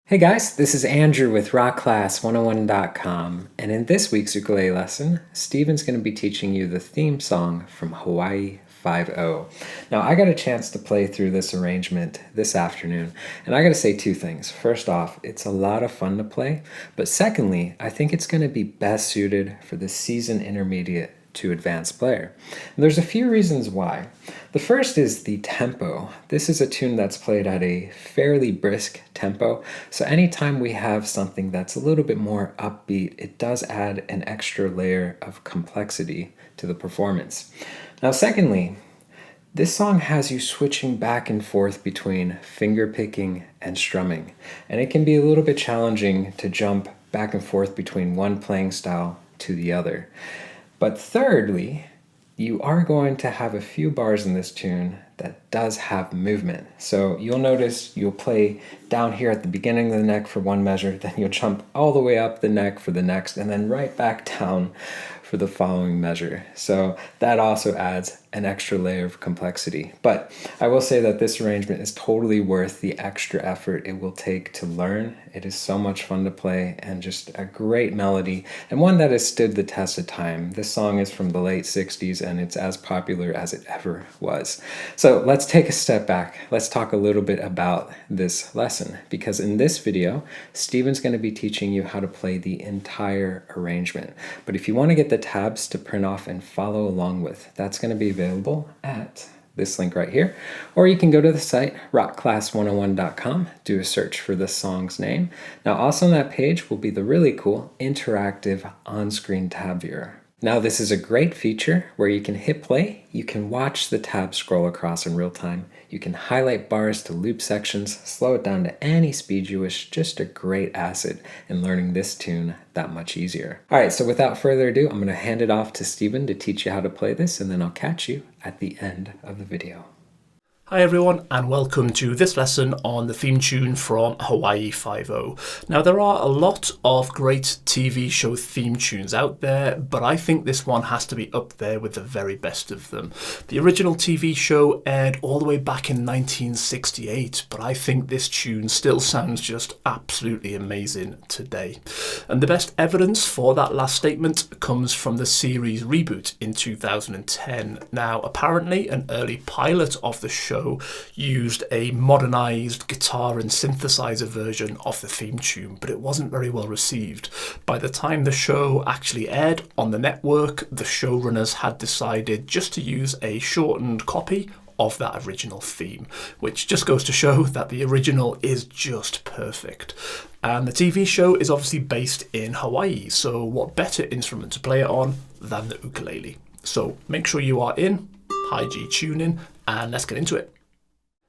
Hey guys, this is Andrew with rockclass101.com, and in this week's ukulele lesson, Steven's going to be teaching you the theme song from Hawaii 5-0. Now, I got a chance to play through this arrangement this afternoon, and I got to say two things. First off, it's a lot of fun to play, but secondly, I think it's going to be best suited for the seasoned intermediate to advanced player. And there's a few reasons why. The first is the tempo. This is a tune that's played at a fairly brisk tempo, so anytime we have something that's a little bit more upbeat, it does add an extra layer of complexity to the performance. Now secondly, this song has you switching back and forth between fingerpicking and strumming, and it can be a little bit challenging to jump back and forth between one playing style to the other. But thirdly, you are going to have a few bars in this tune that does have movement. So you'll notice you'll play down here at the beginning of the neck for one measure, then you'll jump all the way up the neck for the next, and then right back down for the following measure. So that also adds an extra layer of complexity. But I will say that this arrangement is totally worth the extra effort it will take to learn. It is so much fun to play and just a great melody, and one that has stood the test of time. This song is from the late 60s and it's as popular as it ever was. So let's take a step back. Let's talk a little bit about this lesson, because in this video, Steven's going to be teaching you how to play the entire arrangement. But if you want to get the tabs to print off and follow along with, that's going to be available at this link right here, or you can go to the site rockclass101.com, do a search for the song's name. Now also on that page will be the really cool interactive on-screen tab viewer. Now this is a great feature where you can hit play, you can watch the tab scroll across in real time, you can highlight bars to loop sections, slow it down to any speed you wish. Just a great asset in learning this tune that much easier. Alright, so without further ado, I'm going to hand it off to Steven to teach you how to play this, and then I'll catch you at the end of the video. Hi everyone, and welcome to this lesson on the theme tune from Hawaii 5-0. Now there are a lot of great TV show theme tunes out there, but I think this one has to be up there with the very best of them. The original TV show aired all the way back in 1968, but I think this tune still sounds just absolutely amazing today. And the best evidence for that last statement comes from the series reboot in 2010. Now apparently an early pilot of the show used a modernized guitar and synthesizer version of the theme tune, but it wasn't very well received. By the time the show actually aired on the network, the showrunners had decided just to use a shortened copy of that original theme, which just goes to show that the original is just perfect. And the TV show is obviously based in Hawaii, so what better instrument to play it on than the ukulele? So make sure you are in, high G tuning, and let's get into it.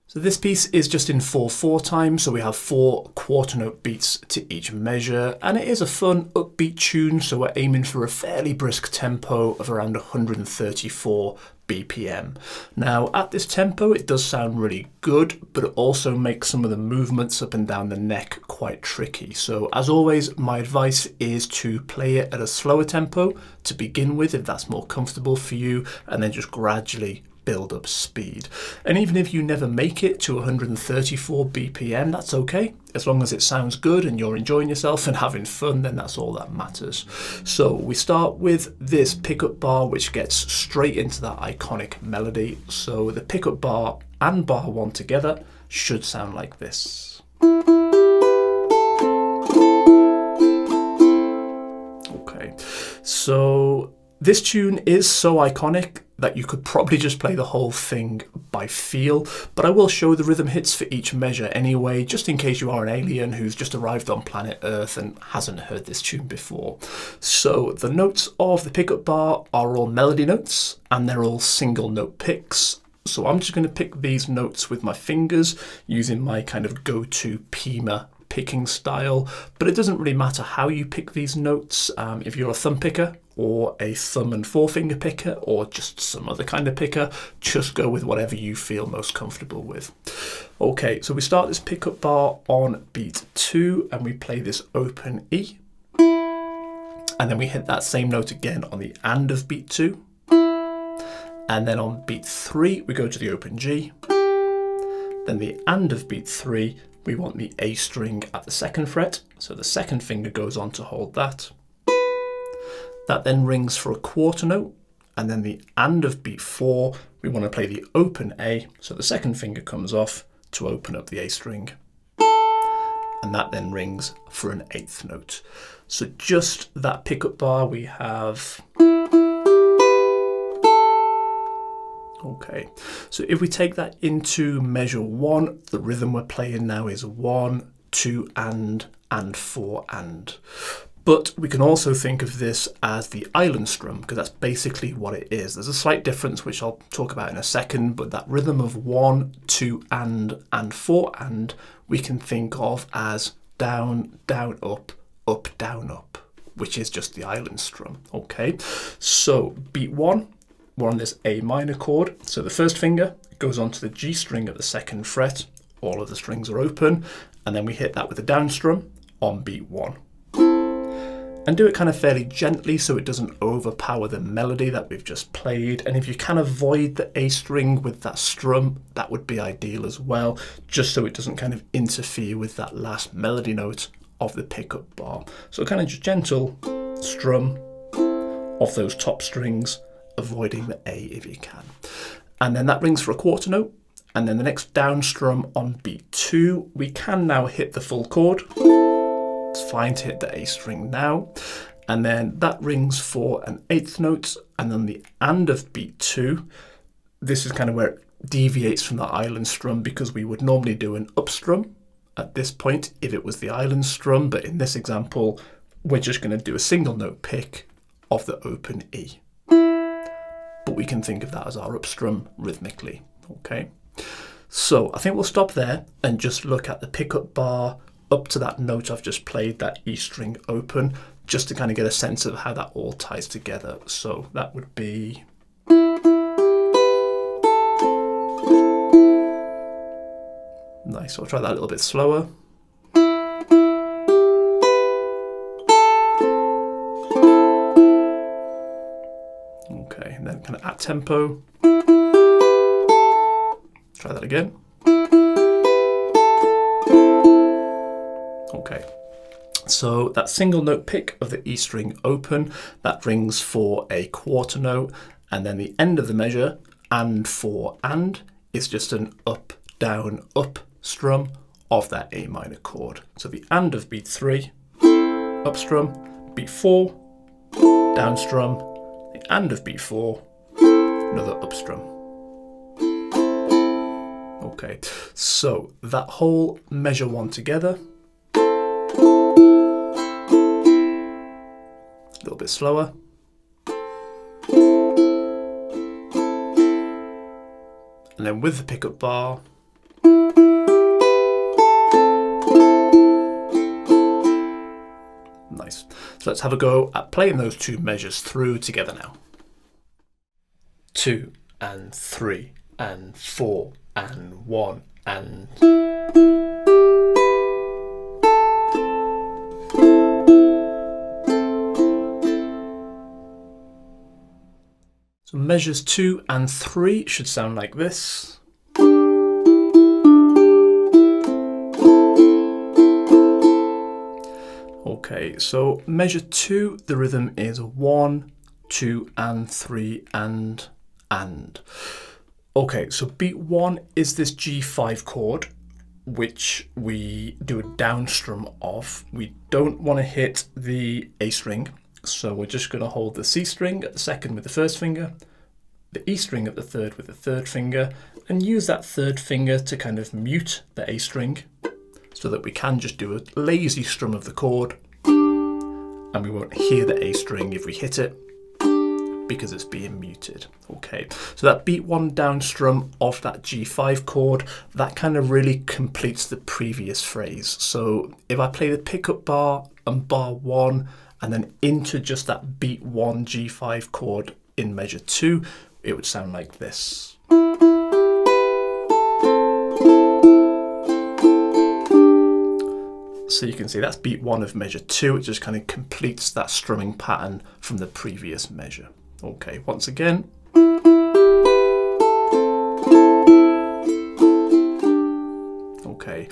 So this piece is just in 4/4 time, so we have 4 quarter note beats to each measure, and it is a fun upbeat tune, so we're aiming for a fairly brisk tempo of around 134 BPM. Now at this tempo it does sound really good, but it also makes some of the movements up and down the neck quite tricky. So as always, my advice is to play it at a slower tempo to begin with if that's more comfortable for you, and then just gradually build up speed. And even if you never make it to 134 BPM, that's okay. As long as it sounds good and you're enjoying yourself and having fun, then that's all that matters. So we start with this pickup bar, which gets straight into that iconic melody. So the pickup bar and bar 1 together should sound like this. Okay, so this tune is so iconic that you could probably just play the whole thing by feel, but I will show the rhythm hits for each measure anyway, just in case you are an alien who's just arrived on planet Earth and hasn't heard this tune before. So the notes of the pickup bar are all melody notes, and they're all single note picks. So I'm just going to pick these notes with my fingers using my kind of go-to Pima picking style, but it doesn't really matter how you pick these notes. If you're a thumb picker or a thumb and forefinger picker or just some other kind of picker, just go with whatever you feel most comfortable with. Okay, so we start this pickup bar on beat 2 and we play this open E, and then we hit that same note again on the and of beat 2, and then on beat 3 we go to the open G, then the and of beat 3 we want the A string at the 2nd fret, so the 2nd finger goes on to hold that. That then rings for a quarter note, and then the and of beat 4, we want to play the open A, so the 2nd finger comes off to open up the A string. And that then rings for an 8th note. So just that pickup bar we have. Okay, so if we take that into measure 1, the rhythm we're playing now is 1, 2 and 4 and. But we can also think of this as the island strum, because that's basically what it is. There's a slight difference which I'll talk about in a second, but that rhythm of 1, 2 and 4 and we can think of as down, down, up, down, up, which is just the island strum. Okay, so beat 1, we're on this A minor chord, so the 1st finger goes onto the G string at the 2nd fret, all of the strings are open, and then we hit that with the down strum on beat 1. And do it kind of fairly gently so it doesn't overpower the melody that we've just played. And if you can avoid the A string with that strum, that would be ideal as well, just so it doesn't kind of interfere with that last melody note of the pickup bar. So kind of just gentle strum off those top strings, avoiding the A if you can. And then that rings for a quarter note. And then the next down strum on beat 2, we can now hit the full chord. It's fine to hit the A string now. And then that rings for an 8th note. And then the and of beat 2, this is kind of where it deviates from the island strum, because we would normally do an up strum at this point if it was the island strum. But in this example, we're just going to do a single note pick of the open E. But we can think of that as our up strum rhythmically. Okay, so I think we'll stop there and just look at the pickup bar up to that note I've just played, that E string open, just to kind of get a sense of how that all ties together. So that would be. Nice, so I'll try that a little bit slower. Okay, and then kind of at tempo. Try that again. Okay, so that single note pick of the E string open, that rings for a quarter note, and then the end of the measure, and 4 and, is just an up, down, up strum of that A minor chord. So the and of beat 3, up strum, beat 4, down strum, the and of beat 4, another up strum. Okay, so that whole measure 1 together. A little bit slower. And then with the pickup bar. Nice. So let's have a go at playing those two measures through together now. 2 and 3 and 4 and 1 and. So measures 2 and 3 should sound like this. Okay, so measure 2, the rhythm is 1, 2 and 3 and. Okay, so beat 1 is this G5 chord, which we do a down strum of. We don't want to hit the A string. So we're just going to hold the C string at the 2nd with the 1st finger, the E string at the 3rd with the 3rd finger, and use that 3rd finger to kind of mute the A string so that we can just do a lazy strum of the chord, and we won't hear the A string if we hit it because it's being muted. Okay, so that beat 1 down strum of that G5 chord, that kind of really completes the previous phrase. So if I play the pickup bar and bar 1, and then into just that beat 1 G5 chord in measure 2, it would sound like this. So you can see that's beat 1 of measure 2. It just kind of completes that strumming pattern from the previous measure. Okay, once again. Okay,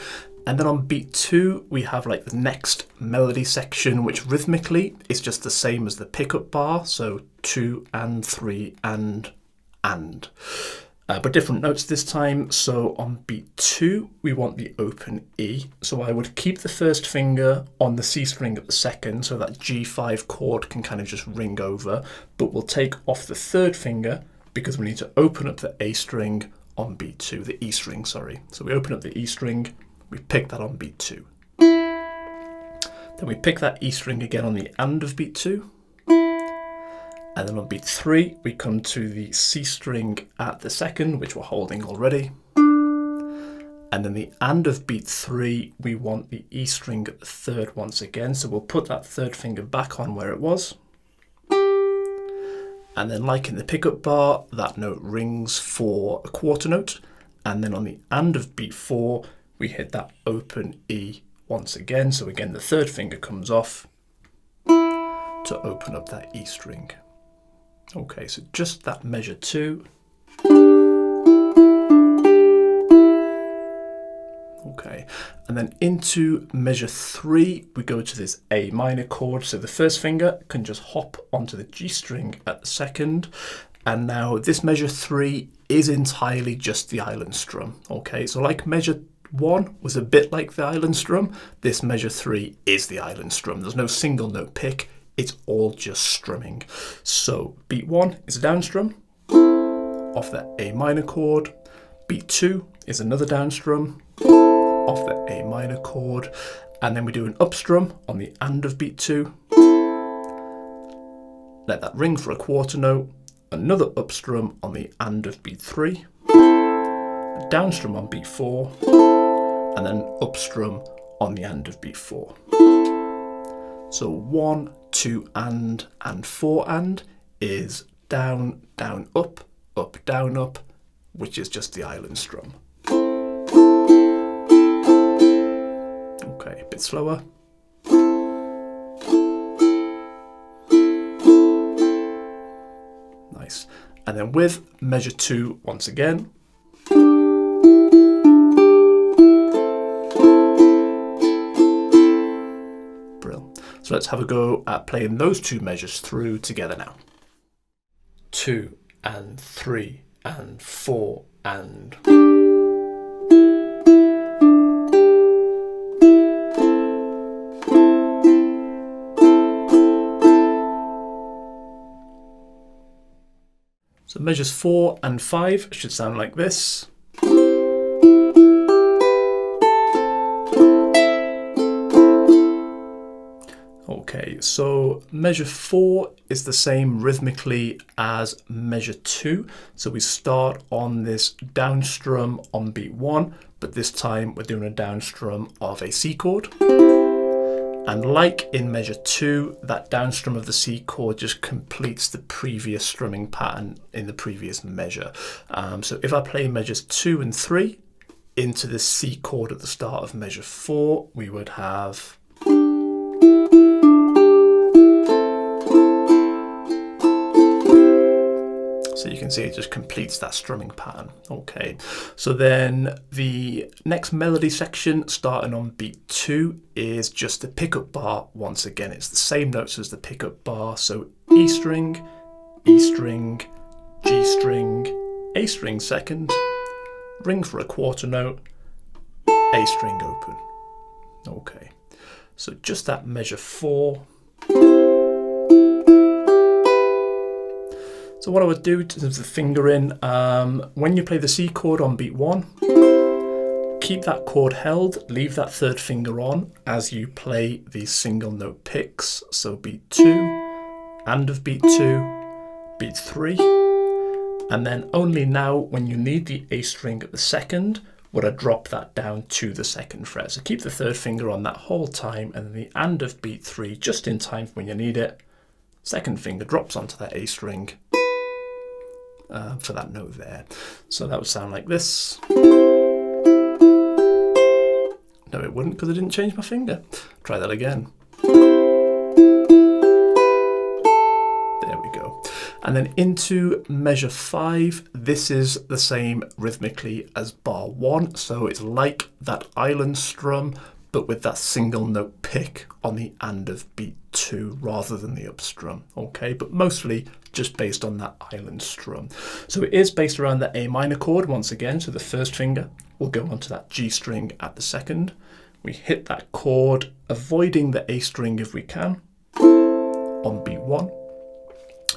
And then on beat 2, we have like the next melody section, which rhythmically is just the same as the pickup bar. So 2 and 3 and. But different notes this time. So on beat 2, we want the open E. So I would keep the first finger on the C string at the second, so that G5 chord can kind of just ring over. But we'll take off the third finger because we need to open up the A string on beat 2, the E string, sorry. So we open up the E string, we pick that on beat 2. Then we pick that E string again on the and of beat 2. And then on beat 3, we come to the C string at the second, which we're holding already. And then the and of beat 3, we want the E string at the third once again. So we'll put that third finger back on where it was. And then like in the pickup bar, that note rings for a quarter note. And then on the and of beat 4, we hit that open E once again. So again, the third finger comes off to open up that E string. Okay, so just that measure 2. Okay, and then into measure 3, we go to this A minor chord. So the first finger can just hop onto the G string at the second. And now this measure 3 is entirely just the island strum. Okay, so like measure 1 was a bit like the island strum, this measure 3 is the island strum. There's no single note pick. It's all just strumming. So beat 1 is a down strum off the A minor chord. Beat 2 is another down strum off the A minor chord. And then we do an up strum on the and of beat 2. Let that ring for a quarter note. Another up strum on the and of beat 3. A down strum on beat 4. And then up strum on the and of beat 4. So 1, 2 and 4 and is down, down, up, down, up, which is just the island strum. Okay, a bit slower. Nice. And then with measure 2 once again. So let's have a go at playing those two measures through together now. 2 and 3 and 4 and. So measures 4 and 5 should sound like this. Okay, so measure 4 is the same rhythmically as measure 2. So we start on this down strum on beat 1, but this time we're doing a down strum of a C chord. And like in measure 2, that down strum of the C chord just completes the previous strumming pattern in the previous measure. So if I play measures 2 and 3 into the C chord at the start of measure 4, we would have. So you can see it just completes that strumming pattern. Okay, so then the next melody section starting on beat 2 is just the pickup bar. Once again, it's the same notes as the pickup bar. So E string, G string, A string second, ring for a quarter note, A string open. Okay, so just that measure 4. So what I would do in terms of the fingering, when you play the C chord on beat 1, keep that chord held, leave that third finger on as you play these single note picks. So beat 2, and of beat 2, beat 3, and then only now when you need the A string at the second, would I drop that down to the second fret. So keep the third finger on that whole time, and then the and of beat 3 just in time for when you need it. Second finger drops onto that A string. For that note there. So that would sound like this. No, it wouldn't because I didn't change my finger. Try that again. There we go. And then into measure 5, this is the same rhythmically as bar 1. So it's like that island strum, but with that single note pick on the and of beat 2 rather than the up strum. Okay, but mostly just based on that island strum. So it is based around the A minor chord once again. So the first finger will go onto that G string at the second. We hit that chord, avoiding the A string if we can, on beat 1.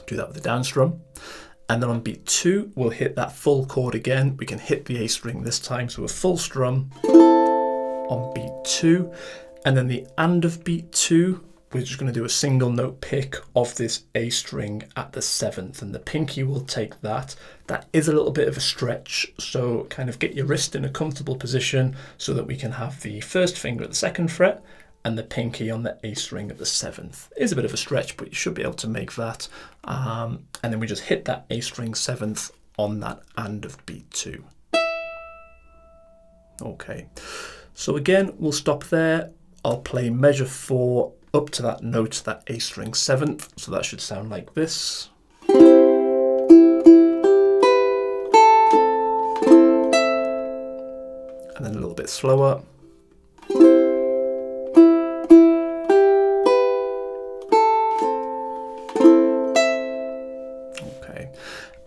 Do that with the down strum. And then on beat 2, we'll hit that full chord again. We can hit the A string this time, so a full strum on beat 2. And then the and of beat 2, we're just going to do a single note pick of this A string at the 7th, and the pinky will take that. That is a little bit of a stretch, so kind of get your wrist in a comfortable position so that we can have the first finger at the 2nd fret and the pinky on the A string at the 7th. It is a bit of a stretch, but you should be able to make that. And then we just hit that A string 7th on that and of beat 2. Okay, so again, we'll stop there. I'll play measure 4 up to that note, that A string 7th. So that should sound like this. And then a little bit slower. Okay,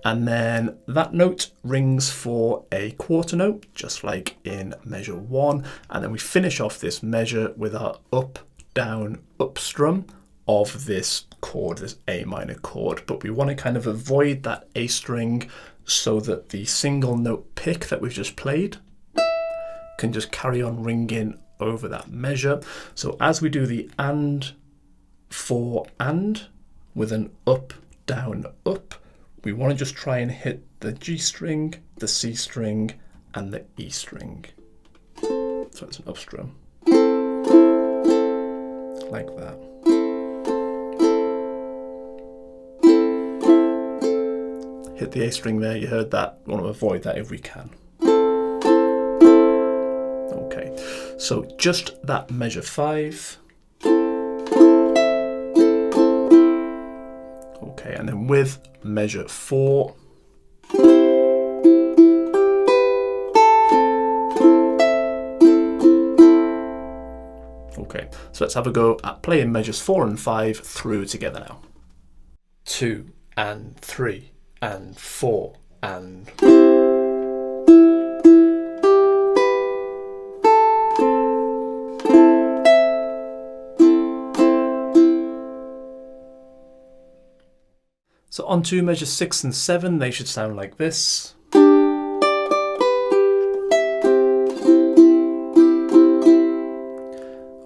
and then that note rings for a quarter note, just like in measure 1. And then we finish off this measure with our up, down, up strum of this chord, this A minor chord. But we want to kind of avoid that A string so that the single note pick that we've just played can just carry on ringing over that measure. So as we do the and, 4 and, with an up, down, up, we want to just try and hit the G string, the C string, and the E string. So it's an up strum. Like that. Hit the A string there, you heard that. We want to avoid that if we can. Okay, so just that measure 5. Okay, and then with measure 4. Okay, so let's have a go at playing measures 4 and 5 through together now. 2 and 3 and 4 and... So on to measures 6 and 7, they should sound like this.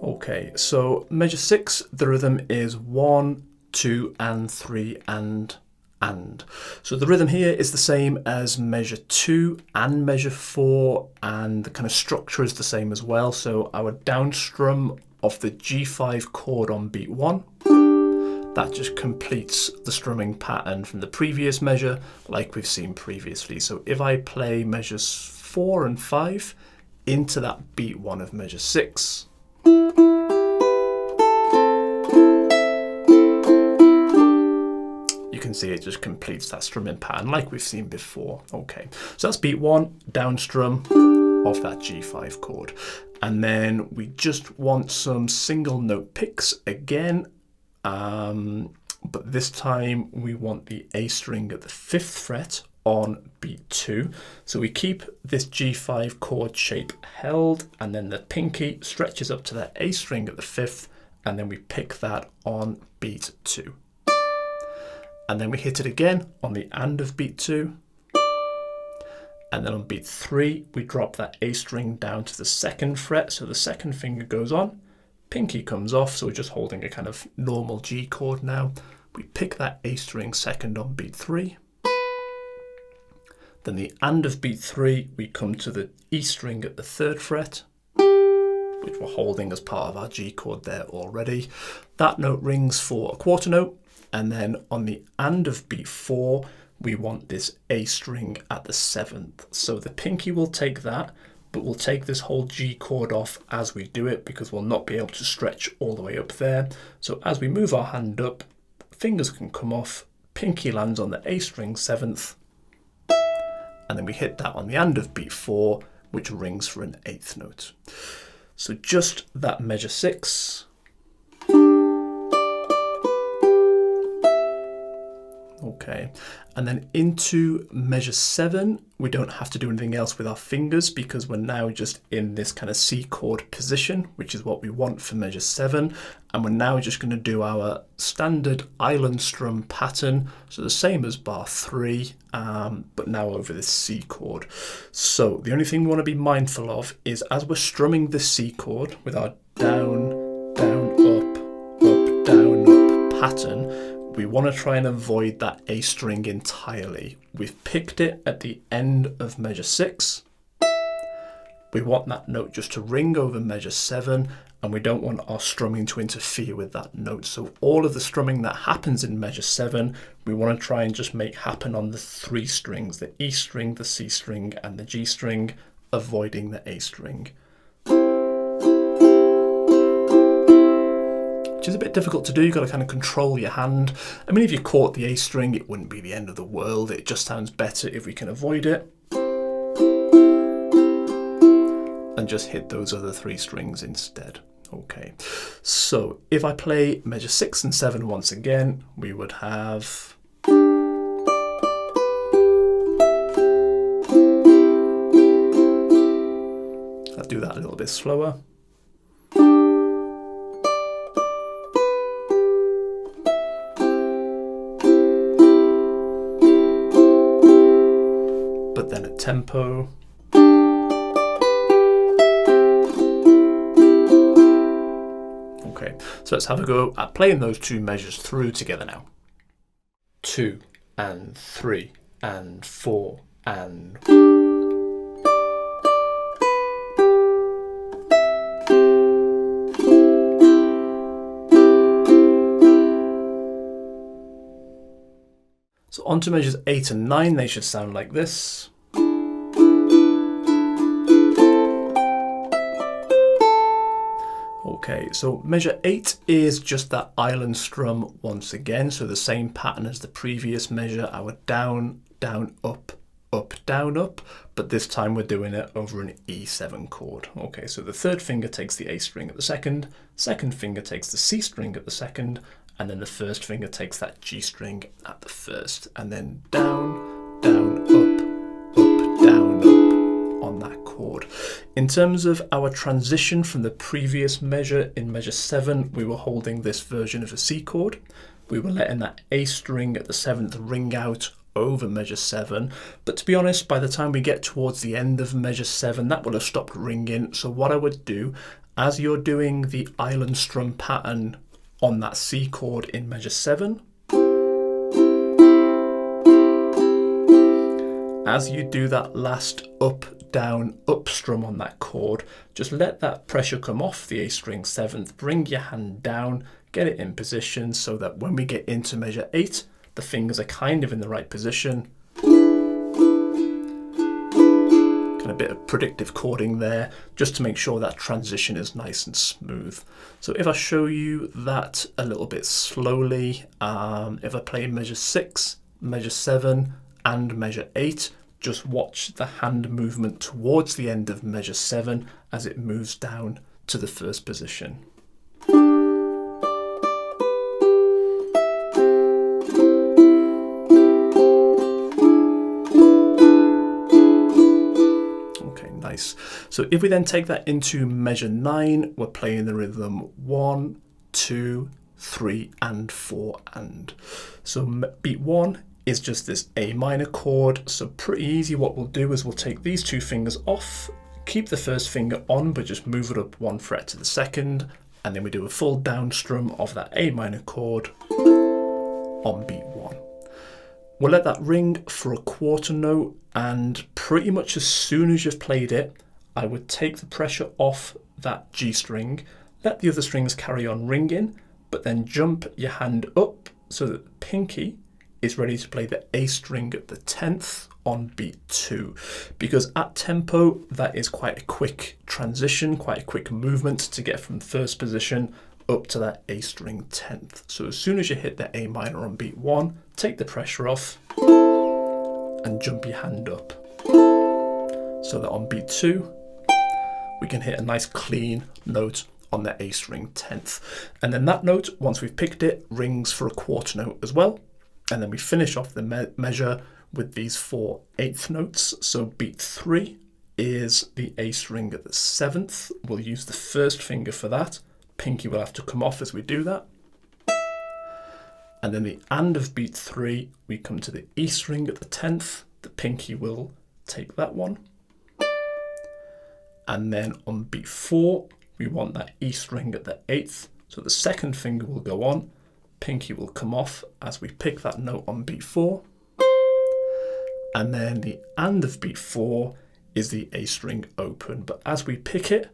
Okay, so measure 6, the rhythm is 1, 2 and 3 and. So the rhythm here is the same as measure 2 and measure 4, and the kind of structure is the same as well. So our down strum of the G5 chord on beat 1, that just completes the strumming pattern from the previous measure like we've seen previously. So if I play measures 4 and 5 into that beat 1 of measure 6, you can see it just completes that strumming pattern like we've seen before. Okay, so that's beat 1, down strum of that G5 chord. And then we just want some single note picks again. But this time we want the A string at the 5th fret on beat 2. So we keep this G5 chord shape held, and then the pinky stretches up to that A string at the 5th, and then we pick that on beat 2. And then we hit it again on the and of beat 2. And then on beat 3, we drop that A string down to the 2nd fret, so the 2nd finger goes on. Pinky comes off, so we're just holding a kind of normal G chord now. We pick that A string 2nd on beat 3. Then the and of beat 3, we come to the E string at the 3rd fret, which we're holding as part of our G chord there already. That note rings for a quarter note, and then on the and of beat 4, we want this A string at the 7th. So the pinky will take that, but we'll take this whole G chord off as we do it because we'll not be able to stretch all the way up there. So as we move our hand up, fingers can come off, pinky lands on the A string 7th, and then we hit that on the end of beat 4, which rings for an 8th note. So just that measure 6. Okay, and then into measure 7, we don't have to do anything else with our fingers because we're now just in this kind of C chord position, which is what we want for measure 7. And we're now just going to do our standard island strum pattern, so the same as bar 3, but now over this C chord. So the only thing we want to be mindful of is as we're strumming the C chord with our down, down, up, down, up pattern, we want to try and avoid that A string entirely. We've picked it at the end of measure 6. We want that note just to ring over measure 7, and we don't want our strumming to interfere with that note. So all of the strumming that happens in measure 7, we want to try and just make happen on the 3 strings, the E string, the C string, and the G string, avoiding the A string. Which is a bit difficult to do. You've got to kind of control your hand. I mean, if you caught the A string, it wouldn't be the end of the world. It just sounds better if we can avoid it. And just hit those other 3 strings instead. Okay, so if I play measure 6 and 7 once again, we would have... I'll do that a little bit slower. But then at tempo. Okay, so let's have a go at playing those 2 measures through together now. 2 and 3 and 4 and... So on to measures 8 and 9, they should sound like this. Okay, so measure 8 is just that island strum once again, so the same pattern as the previous measure, our down, down, up, down, up, but this time we're doing it over an E7 chord. Okay, so the 3rd finger takes the A string at the 2nd, 2nd finger takes the C string at the 2nd, and then the 1st finger takes that G string at the 1st, and then down, down, up, down, up on that chord. In terms of our transition from the previous measure, in measure 7, we were holding this version of a C chord. We were letting that A string at the 7th ring out over measure 7, but to be honest, by the time we get towards the end of measure 7, that will have stopped ringing. So what I would do, as you're doing the island strum pattern on that C chord in measure 7, as you do that last up, down, up strum on that chord, just let that pressure come off the A string 7th, bring your hand down, get it in position so that when we get into measure 8, the fingers are kind of in the right position. Kind of a bit of predictive chording there, just to make sure that transition is nice and smooth. So if I show you that a little bit slowly, if I play measure 6, measure 7, and measure 8, just watch the hand movement towards the end of measure 7 as it moves down to the 1st position. Okay, nice. So if we then take that into measure 9, we're playing the rhythm 1, 2, 3, and 4, and. So beat 1 is just this A minor chord, so pretty easy. What we'll do is we'll take these 2 fingers off, keep the 1st finger on, but just move it up 1 fret to the 2nd, and then we do a full down strum of that A minor chord on beat 1. We'll let that ring for a quarter note, and pretty much as soon as you've played it, I would take the pressure off that G string, let the other strings carry on ringing, but then jump your hand up so that the pinky is ready to play the A string at the 10th on beat 2, because at tempo that is quite a quick transition, quite a quick movement to get from 1st position up to that A string 10th. So as soon as you hit the A minor on beat 1, take the pressure off and jump your hand up. So that on beat 2, we can hit a nice clean note on the A string 10th. And then that note, once we've picked it, rings for a quarter note as well. And then we finish off the measure with these 4 eighth notes. So beat 3 is the A string at the 7th. We'll use the first finger for that. Pinky will have to come off as we do that. And then the end of beat 3, we come to the E string at the 10th. The pinky will take that one. And then on beat 4, we want that E string at the 8th. So the second finger will go on, pinky will come off as we pick that note on beat 4. And then the end of beat 4 is the A string open. But as we pick it,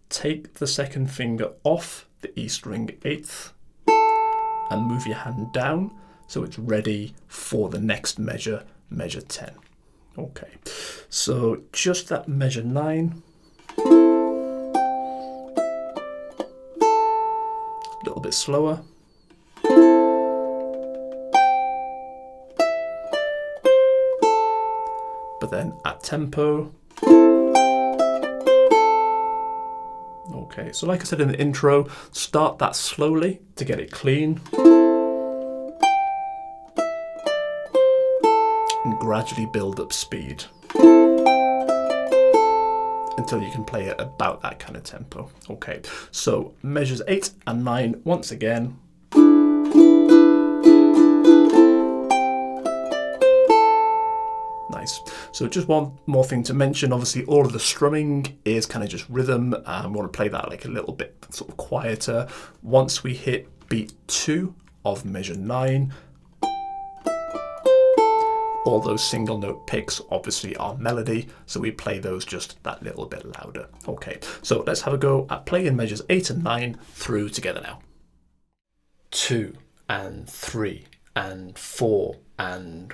take the second finger off the E string 8th and move your hand down so it's ready for the next measure, measure 10. Okay, so just that measure 9. A little bit slower. But then at tempo. Okay, so like I said in the intro, start that slowly to get it clean. And gradually build up speed until you can play it about that kind of tempo. Okay, so measures 8 and 9 once again. Nice. So just one more thing to mention, obviously all of the strumming is kind of just rhythm. We want to play that like a little bit sort of quieter. Once we hit beat 2 of measure 9, all those single note picks obviously are melody, so we play those just that little bit louder. Okay, so let's have a go at playing measures 8 and 9 through together now. 2 and 3 and 4 and...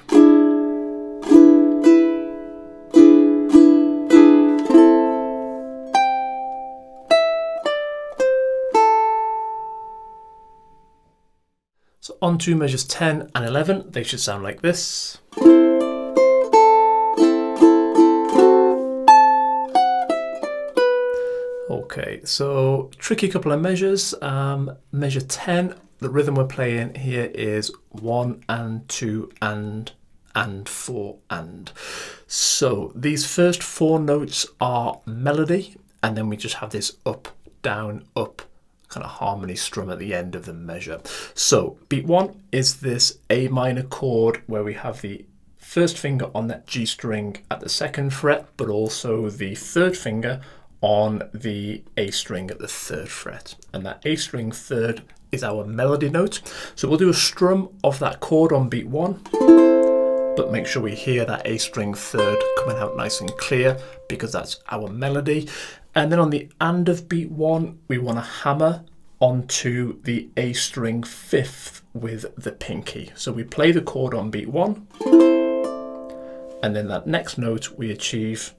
So on to measures 10 and 11, they should sound like this. Okay, so tricky couple of measures. Measure 10, the rhythm we're playing here is 1 and 2 and 4 and. So these first 4 notes are melody, and then we just have this up, down, up, kind of harmony strum at the end of the measure. So beat 1 is this A minor chord where we have the first finger on that G string at the 2nd fret, but also the 3rd finger on the A string at the 3rd fret. And that A string 3rd is our melody note. So we'll do a strum of that chord on beat 1, but make sure we hear that A string 3rd coming out nice and clear because that's our melody. And then on the end of beat 1, we want to hammer onto the A string 5th with the pinky. So we play the chord on beat 1, and then that next note we achieve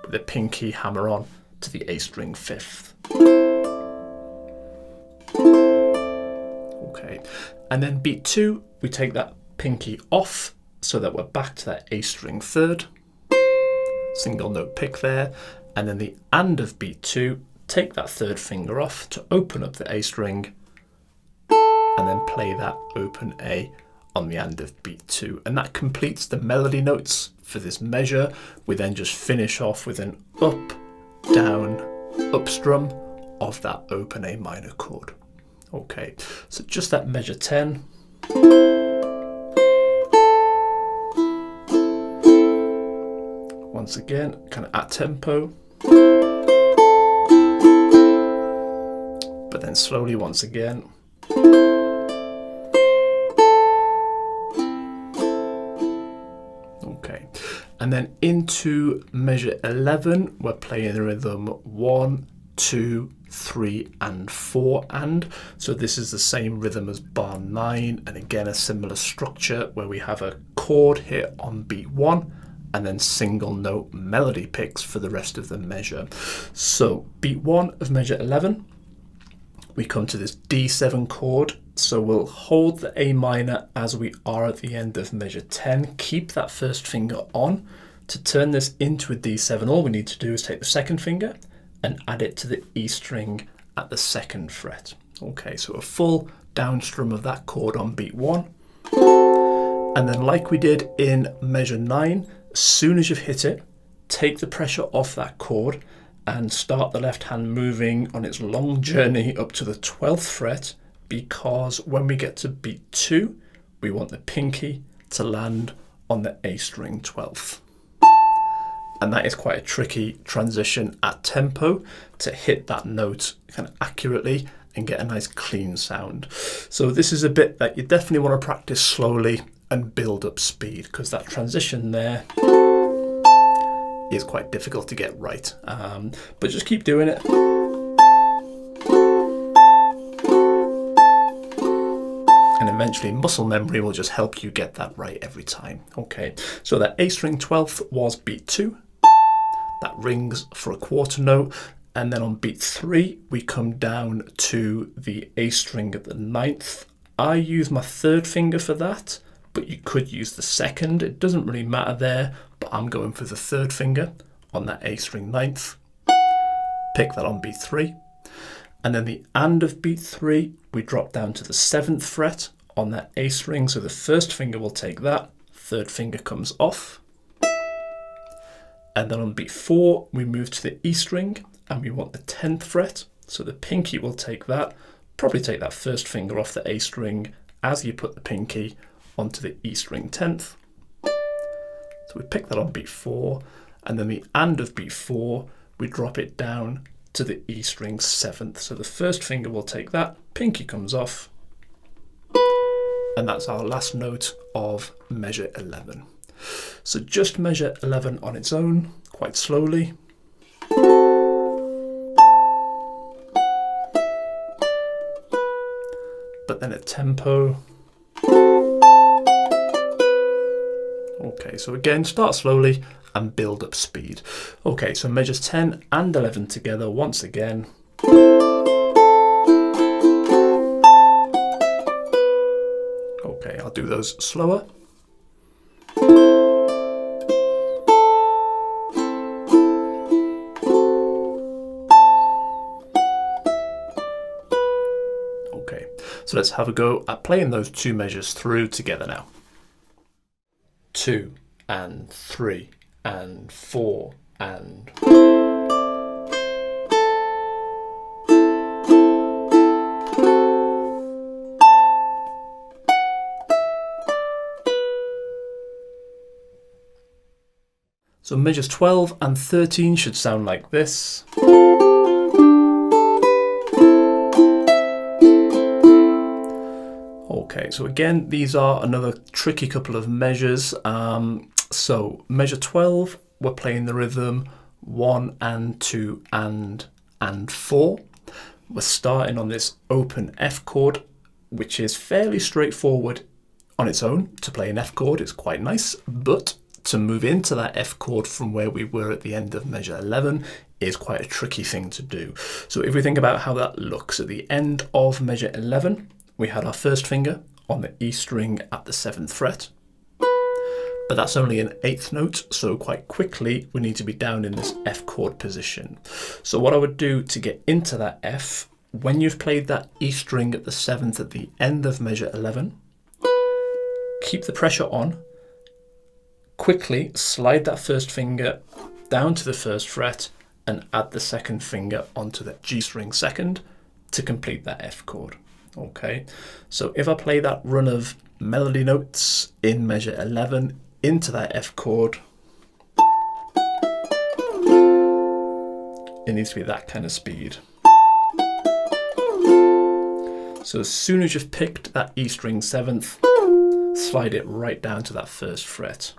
the pinky hammer on to the A string 5th. Okay, and then beat 2, we take that pinky off so that we're back to that A string 3rd. Single note pick there. And then the end of beat 2, take that 3rd finger off to open up the A string, and then play that open A on the end of beat 2. And that completes the melody notes for this measure. We then just finish off with an up, down, up strum of that open A minor chord. Okay, so just that measure 10. Once again, kind of at tempo. But then slowly once again. Okay, and then into measure 11, we're playing the rhythm 1, 2, 3 and 4 and. So this is the same rhythm as bar 9, and again a similar structure where we have a chord hit on beat 1 and then single note melody picks for the rest of the measure. So beat 1 of measure 11, we come to this D7 chord. So we'll hold the A minor as we are at the end of measure 10. Keep that first finger on. To turn this into a D7, all we need to do is take the second finger and add it to the E string at the second fret. Okay, so a full down strum of that chord on beat 1. And then like we did in measure 9, as soon as you've hit it, take the pressure off that chord and start the left hand moving on its long journey up to the 12th fret, because when we get to beat 2, we want the pinky to land on the A string 12th. And that is quite a tricky transition at tempo to hit that note kind of accurately and get a nice clean sound. So this is a bit that you definitely want to practice slowly and build up speed, because that transition there is quite difficult to get right. But just keep doing it. And eventually muscle memory will just help you get that right every time. Okay, so that A string 12th was beat 2. That rings for a quarter note. And then on beat 3, we come down to the A string at the 9th. I use my third finger for that, but you could use the second. It doesn't really matter there, but I'm going for the third finger on that A string 9th. Pick that on beat 3. And then the and of beat 3, we drop down to the 7th fret on that A string. So the first finger will take that, third finger comes off. And then on beat 4, we move to the E string and we want the 10th fret. So the pinky will take that, probably take that first finger off the A string as you put the pinky onto the E string 10th. So we pick that on beat 4, and then the and of beat 4, we drop it down to the E string 7th. So the first finger will take that, pinky comes off, and that's our last note of measure 11. So just measure 11 on its own, quite slowly. But then at tempo. Okay, so again, start slowly and build up speed. Okay, so measures 10 and 11 together once again. Okay, I'll do those slower. Okay, so let's have a go at playing those two measures through together now. 2 and 3 and 4 and... So measures 12 and 13 should sound like this. Okay, so again, these are another tricky couple of measures. So measure 12, we're playing the rhythm 1 and 2 and 4. We're starting on this open F chord, which is fairly straightforward on its own. To play an F chord, it's quite nice, but to move into that F chord from where we were at the end of measure 11 is quite a tricky thing to do. So if we think about how that looks, at the end of measure 11, we had our first finger on the E string at the 7th fret, but that's only an 8th note, so quite quickly we need to be down in this F chord position. So what I would do to get into that F, when you've played that E string at the 7th at the end of measure 11, keep the pressure on, quickly slide that first finger down to the 1st fret and add the second finger onto the G string 2nd to complete that F chord. Okay, so if I play that run of melody notes in measure 11 into that F chord, it needs to be that kind of speed. So as soon as you've picked that E string 7th, slide it right down to that 1st fret.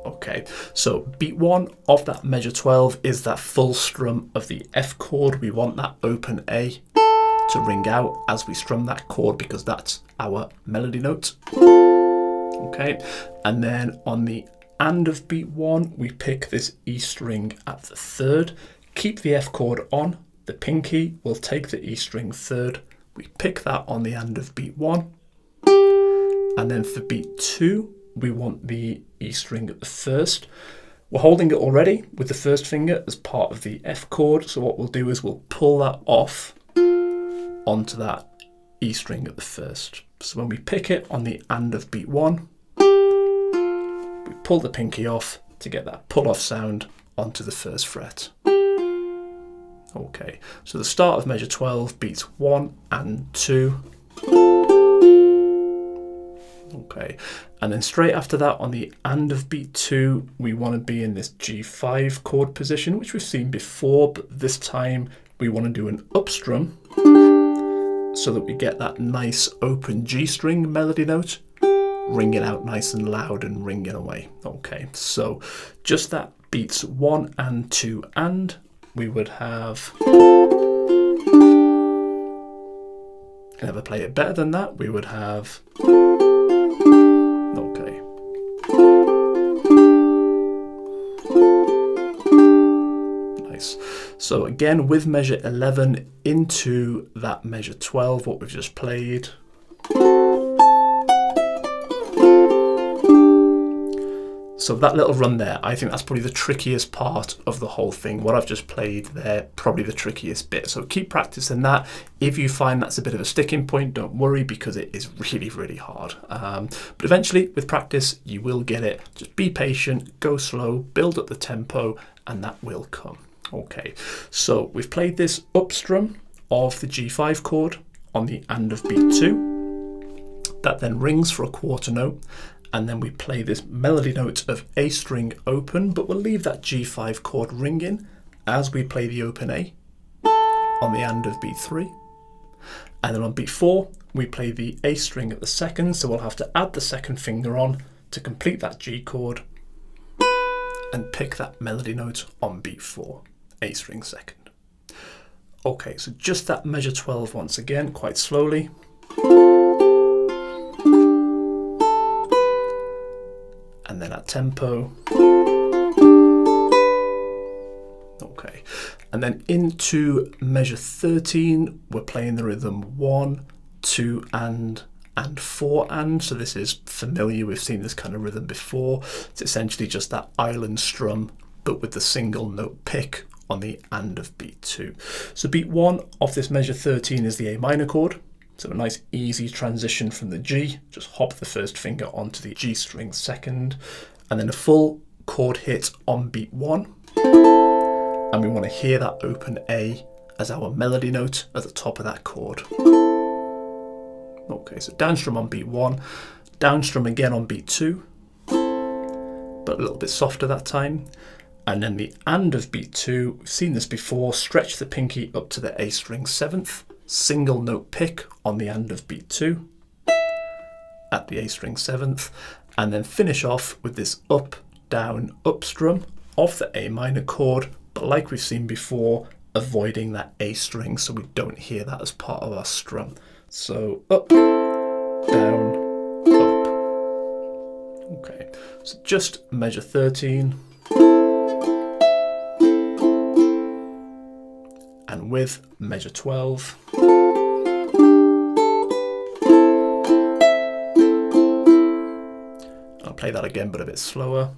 Okay, so beat 1 of that measure 12 is that full strum of the F chord. We want that open A to ring out as we strum that chord because that's our melody note. Okay, and then on the and of beat 1, we pick this E string at the 3rd. keep the F chord on, the pinky will take the E string third, we pick that on the end of beat 1, and then for beat 2, we want the E string at the first. We're holding it already with the first finger as part of the F chord, so what we'll do is we'll pull that off onto that E string at the first. So when we pick it on the end of beat 1, we pull the pinky off to get that pull-off sound onto the first fret. Okay, so the start of measure 12, beats 1 and 2. Okay, and then straight after that on the end of beat 2, we want to be in this G5 chord position, which we've seen before, but this time we want to do an up strum so that we get that nice open G string melody note, ringing out nice and loud and ringing away. Okay, so just that beats 1 and 2, and we would have, never play it better than that, we would have, okay, nice. So again, with measure 11 into that measure 12, what we've just played, so that little run there, I think that's probably the trickiest part of the whole thing. What I've just played there, probably the trickiest bit. So keep practicing that. If you find that's a bit of a sticking point, don't worry, because it is really, really hard. But eventually, with practice, you will get it. Just be patient, go slow, build up the tempo, and that will come. Okay, so we've played this up strum of the G5 chord on the end of beat 2. That then rings for a quarter note, and then we play this melody note of A string open, but we'll leave that G5 chord ringing as we play the open A on the end of beat 3. And then on beat 4, we play the A string at the second, so we'll have to add the second finger on to complete that G chord and pick that melody note on beat 4, A string second. Okay, so just that measure 12 once again, quite slowly. And then at tempo. Okay, and then into measure 13, we're playing the rhythm 1, 2, and 4 and. So this is familiar, we've seen this kind of rhythm before. It's essentially just that island strum, but with the single note pick on the end of beat 2. So beat 1 of this measure 13 is the A minor chord. So a nice easy transition from the G, just hop the first finger onto the G string second, and then a full chord hit on beat 1. And we want to hear that open A as our melody note at the top of that chord. Okay, so down strum on beat 1, down strum again on beat 2, but a little bit softer that time. And then the end of beat 2, we've seen this before, stretch the pinky up to the A string 7th, single note pick on the end of beat 2 at the A string 7th, and then finish off with this up, down, up strum of the A minor chord, but like we've seen before, avoiding that A string so we don't hear that as part of our strum. So up, down, up. Okay, so just measure 13. And with measure 12. I'll play that again, but a bit slower.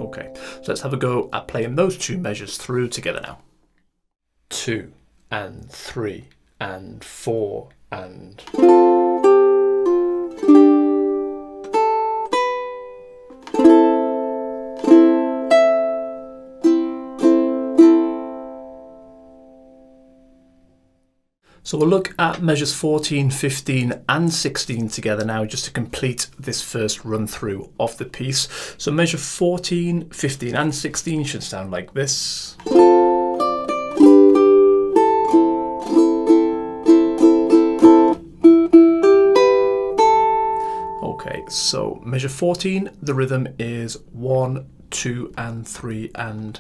Okay, so let's have a go at playing those two measures through together now. 2 and 3 and 4 and... So we'll look at measures 14, 15 and 16 together now just to complete this first run through of the piece. So measure 14, 15 and 16 should sound like this. Okay, so measure 14, the rhythm is 1, 2 and 3 and.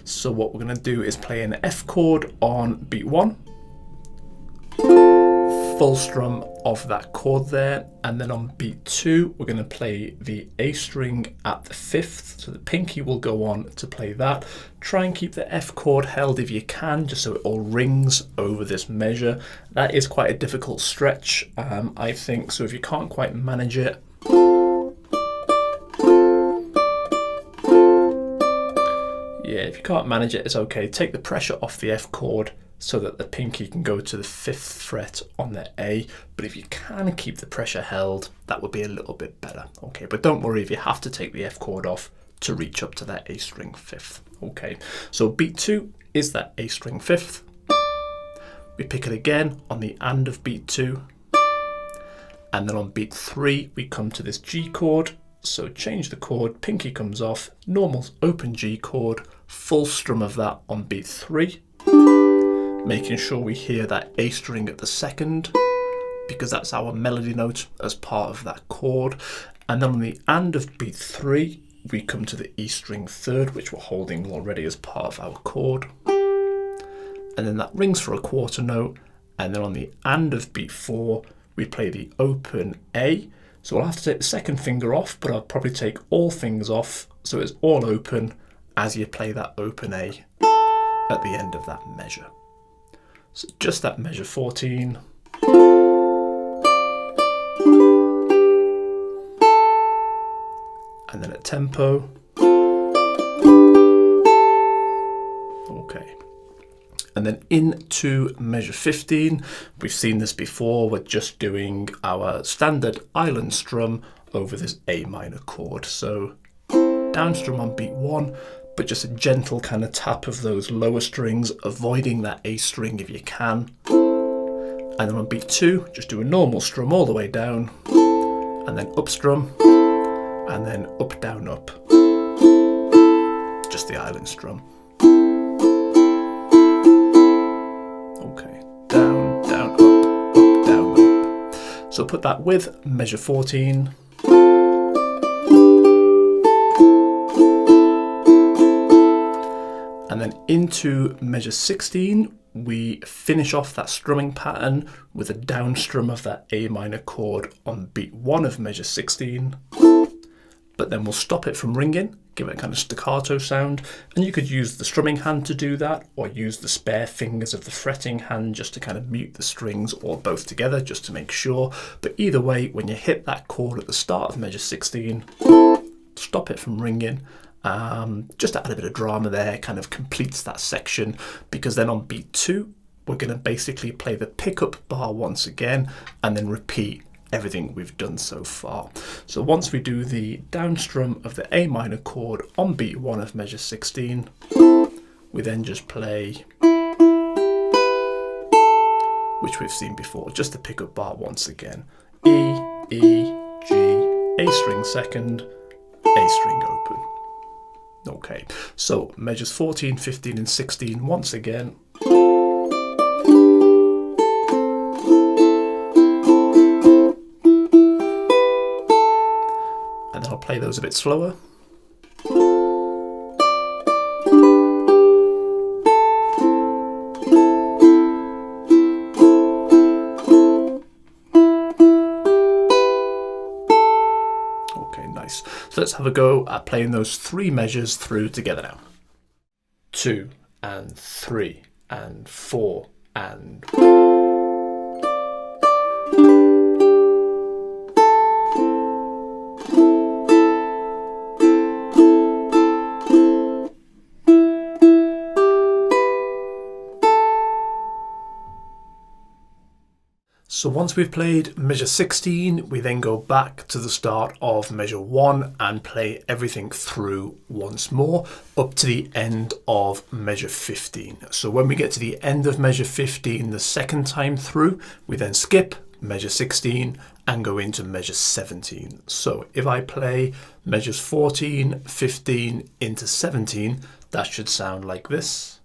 So what we're going to do is play an F chord on beat 1. full strum of that chord there, and then on beat 2 we're going to play the A string at the 5th, so the pinky will go on to play that. Try and keep the F chord held if you can, just so it all rings over this measure. That is quite a difficult stretch, I think, so if you can't quite manage it, if you can't manage it, it's okay. Take the pressure off the F chord so that the pinky can go to the 5th fret on the A. But if you can keep the pressure held, that would be a little bit better. Okay, but don't worry if you have to take the F chord off to reach up to that A string 5th. Okay, so beat 2 is that A string 5th. We pick it again on the and of beat 2. And then on beat 3, we come to this G chord. So change the chord, pinky comes off, normal open G chord, full strum of that on beat 3, making sure we hear that A string at the 2nd, because that's our melody note as part of that chord. And then on the and of beat 3, we come to the E string 3rd, which we're holding already as part of our chord. And then that rings for a quarter note. And then on the and of beat 4, we play the open A. So I'll have to take the 2nd finger off, but I'll probably take all fingers off, so it's all open as you play that open A at the end of that measure. So just that measure 14. And then at tempo. Okay. And then into measure 15, we've seen this before, we're just doing our standard island strum over this A minor chord. So down strum on beat 1, but just a gentle kind of tap of those lower strings, avoiding that A string if you can. And then on beat 2, just do a normal strum all the way down, and then up strum, and then up, down, up. Just the island strum. So put that with measure 14. And then into measure 16, we finish off that strumming pattern with a down strum of that A minor chord on beat 1 of measure 16. But then we'll stop it from ringing, give it a kind of staccato sound, and you could use the strumming hand to do that, or use the spare fingers of the fretting hand just to kind of mute the strings, or both together just to make sure. But either way, when you hit that chord at the start of measure 16, stop it from ringing. Just to add a bit of drama there, kind of completes that section, because then on beat 2, we're going to basically play the pickup bar once again, and then repeat everything we've done so far. So once we do the down strum of the A minor chord on beat 1 of measure 16, we then just play, which we've seen before, just the pickup bar once again. E, E, G, A string 2nd, A string open. Okay, so measures 14, 15 and 16 once again. I'll play those a bit slower. Okay, nice. So let's have a go at playing those 3 measures through together now. 2 and 3 and 4 and... So once we've played measure 16, we then go back to the start of measure 1 and play everything through once more up to the end of measure 15. So when we get to the end of measure 15 the second time through, we then skip measure 16 and go into measure 17. So if I play measures 14, 15 into 17, that should sound like this.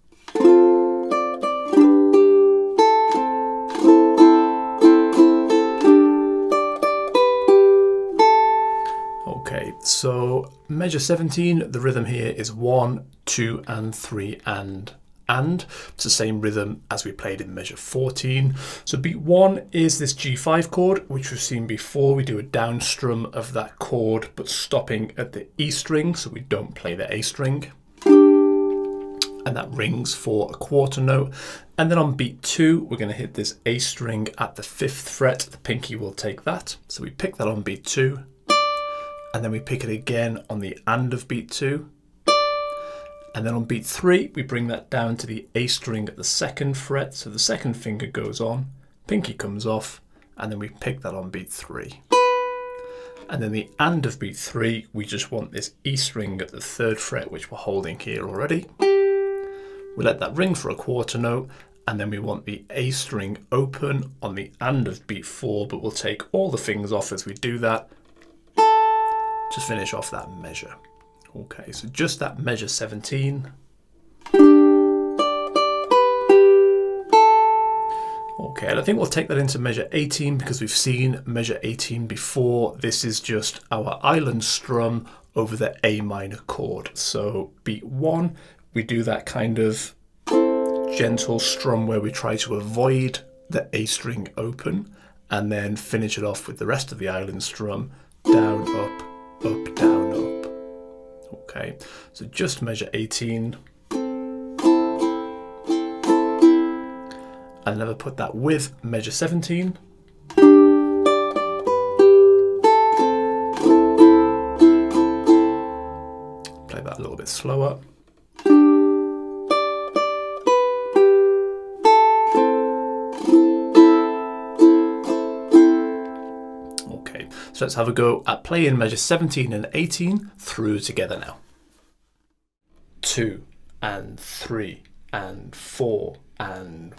Okay, so measure 17, the rhythm here is 1, 2 and 3 and and. It's the same rhythm as we played in measure 14. So beat 1 is this G5 chord, which we've seen before. We do a down strum of that chord, but stopping at the E string, so we don't play the A string. And that rings for a quarter note. And then on beat 2, we're going to hit this A string at the 5th fret. The pinky will take that. So we pick that on beat 2. And then we pick it again on the and of beat 2. And then on beat 3, we bring that down to the A string at the 2nd fret. So the 2nd finger goes on, pinky comes off, and then we pick that on beat 3. And then the and of beat 3, we just want this E string at the 3rd fret, which we're holding here already. We let that ring for a quarter note, and then we want the A string open on the and of beat 4, but we'll take all the fingers off as we do that to finish off that measure. Okay, so just that measure 17. Okay, and I think we'll take that into measure 18 because we've seen measure 18 before. This is just our island strum over the A minor chord. So beat 1, we do that kind of gentle strum where we try to avoid the A string open and then finish it off with the rest of the island strum, down, up, up, down, up. Okay, so just measure 18. I'll never put that with measure 17. Play that a little bit slower. So let's have a go at playing measure 17 and 18 through together now. 2 and 3 and 4 and...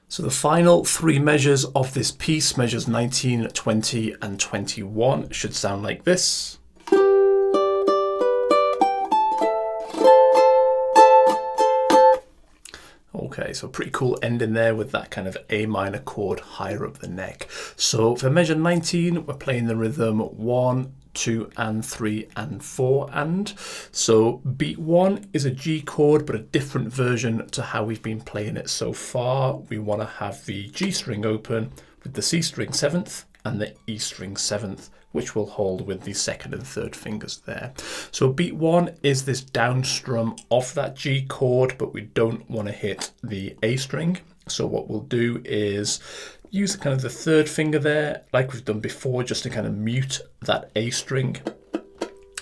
So the final 3 measures of this piece, measures 19, 20 and 21, should sound like this. Okay, so pretty cool ending there with that kind of A minor chord higher up the neck. So for measure 19, we're playing the rhythm 1, 2 and 3 and 4 and. So beat 1 is a G chord, but a different version to how we've been playing it so far. We want to have the G string open with the C string 7th and the E string 7th, which we'll hold with the 2nd and 3rd fingers there. So beat 1 is this down strum of that G chord, but we don't want to hit the A string. So what we'll do is use kind of the 3rd finger there, like we've done before, just to kind of mute that A string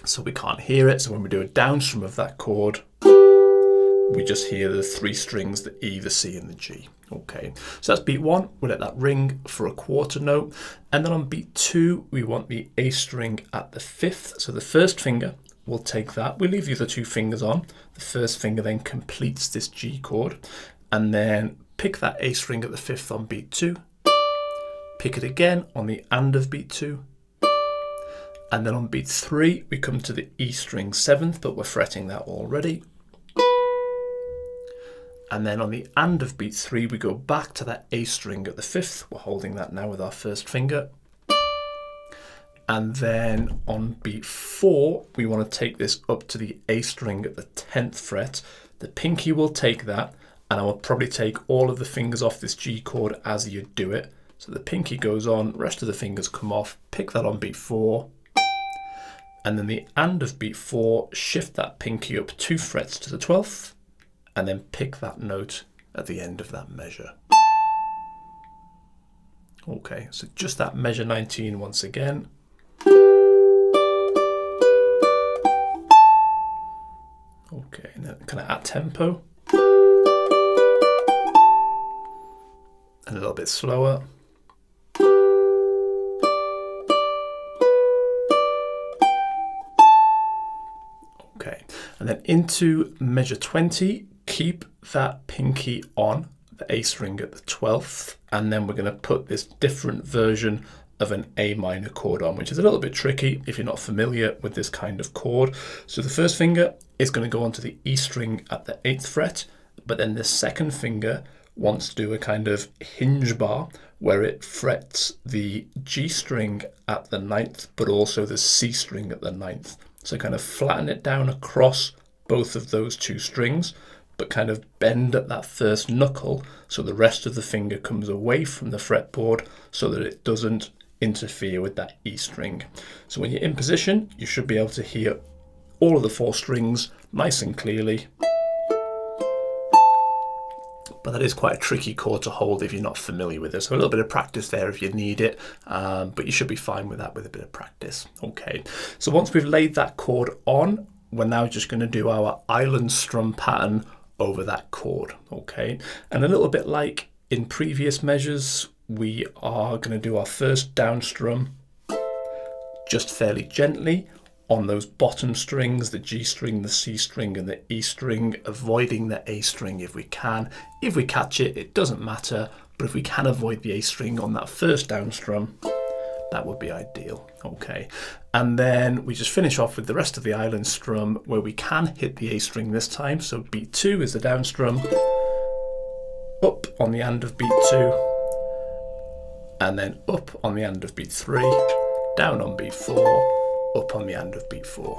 so we can't hear it. So when we do a down strum of that chord, we just hear the 3 strings, the E, the C and the G. Okay, so that's beat 1. We'll let that ring for a quarter note. And then on beat 2, we want the A string at the 5th. So the 1st finger will take that. We'll leave the other 2 fingers on. The 1st finger then completes this G chord. And then pick that A string at the 5th on beat 2. Pick it again on the and of beat 2. And then on beat 3, we come to the E string 7th, but we're fretting that already. And then on the and of beat 3, we go back to that A string at the 5th. We're holding that now with our 1st finger. And then on beat 4, we want to take this up to the A string at the 10th fret. The pinky will take that, and I will probably take all of the fingers off this G chord as you do it. So the pinky goes on, rest of the fingers come off, pick that on beat 4. And then the and of beat 4, shift that pinky up 2 frets to the 12th. And then pick that note at the end of that measure. Okay, so just that measure 19 once again. Okay, and then kind of at tempo. And a little bit slower. Okay, and then into measure 20. Keep that pinky on the A string at the 12th, and then we're going to put this different version of an A minor chord on, which is a little bit tricky if you're not familiar with this kind of chord. So the 1st finger is going to go onto the E string at the 8th fret, but then the 2nd finger wants to do a kind of hinge bar where it frets the G string at the ninth, but also the C string at the ninth. So kind of flatten it down across both of those two strings, but kind of bend at that first knuckle so the rest of the finger comes away from the fretboard so that it doesn't interfere with that E string. So when you're in position, you should be able to hear all of the 4 strings nice and clearly. But that is quite a tricky chord to hold if you're not familiar with it. So a little bit of practice there if you need it, but you should be fine with that with a bit of practice. Okay, so once we've laid that chord on, we're now just going to do our island strum pattern over that chord. Okay, and a little bit like in previous measures, we are going to do our first down strum just fairly gently on those bottom strings, the G string, the C string and the E string, avoiding the A string if we can. If we catch it, it doesn't matter, but if we can avoid the A string on that first down strum, that would be ideal. Okay, and then we just finish off with the rest of the island strum where we can hit the A string this time. So beat 2 is the down strum, up on the end of beat 2, and then up on the end of beat 3, down on beat 4, up on the end of beat 4.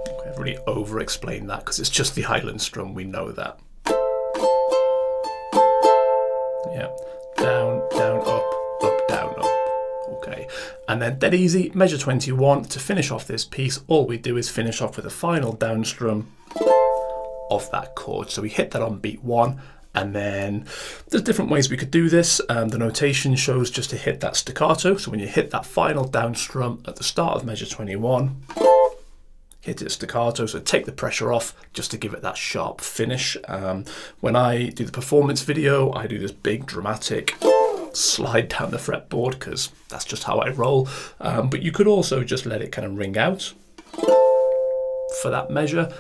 Okay, I've really over-explained that because it's just the island strum, we know that. Yeah, down, down, up, down, up. Okay, and then dead easy, measure 21. To finish off this piece, all we do is finish off with a final down strum of that chord. So we hit that on beat 1, and then there's different ways we could do this. The notation shows just to hit that staccato. So when you hit that final down strum at the start of measure 21, hit it staccato, so take the pressure off just to give it that sharp finish. When I do the performance video, I do this big dramatic slide down the fretboard because that's just how I roll. But you could also just let it kind of ring out for that measure.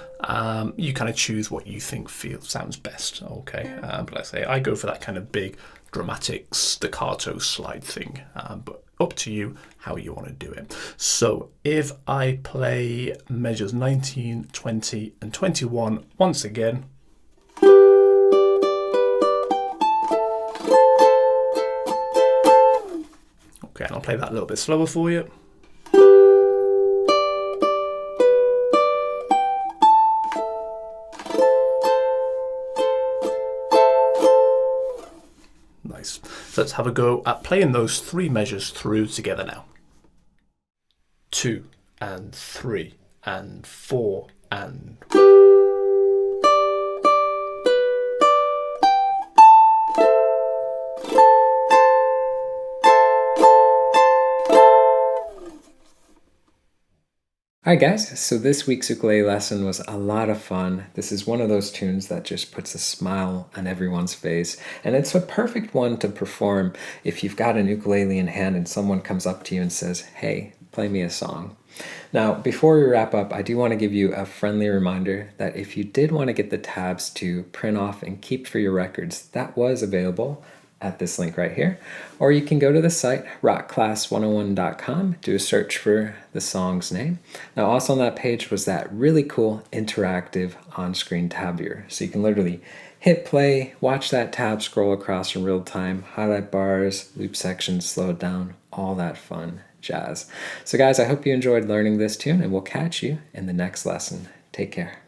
You kind of choose what you think sounds best. Okay, but like I say, I go for that kind of big dramatic staccato slide thing, but up to you how you want to do it. So if I play measures 19, 20 and 21 once again, okay, and I'll play that a little bit slower for you. Nice. So let's have a go at playing those 3 measures through together now. 2 and 3 and 4 and... Alright guys, so this week's ukulele lesson was a lot of fun. This is one of those tunes that just puts a smile on everyone's face, and it's a perfect one to perform if you've got an ukulele in hand and someone comes up to you and says, "Hey, play me a song." Now, before we wrap up, I do want to give you a friendly reminder that if you did want to get the tabs to print off and keep for your records, that was available at this link right here. Or you can go to the site rockclass101.com, do a search for the song's name. Now also on that page was that really cool interactive on-screen tab viewer. So you can literally hit play, watch that tab scroll across in real time, highlight bars, loop sections, slow it down, all that fun jazz. So guys, I hope you enjoyed learning this tune, and we'll catch you in the next lesson. Take care.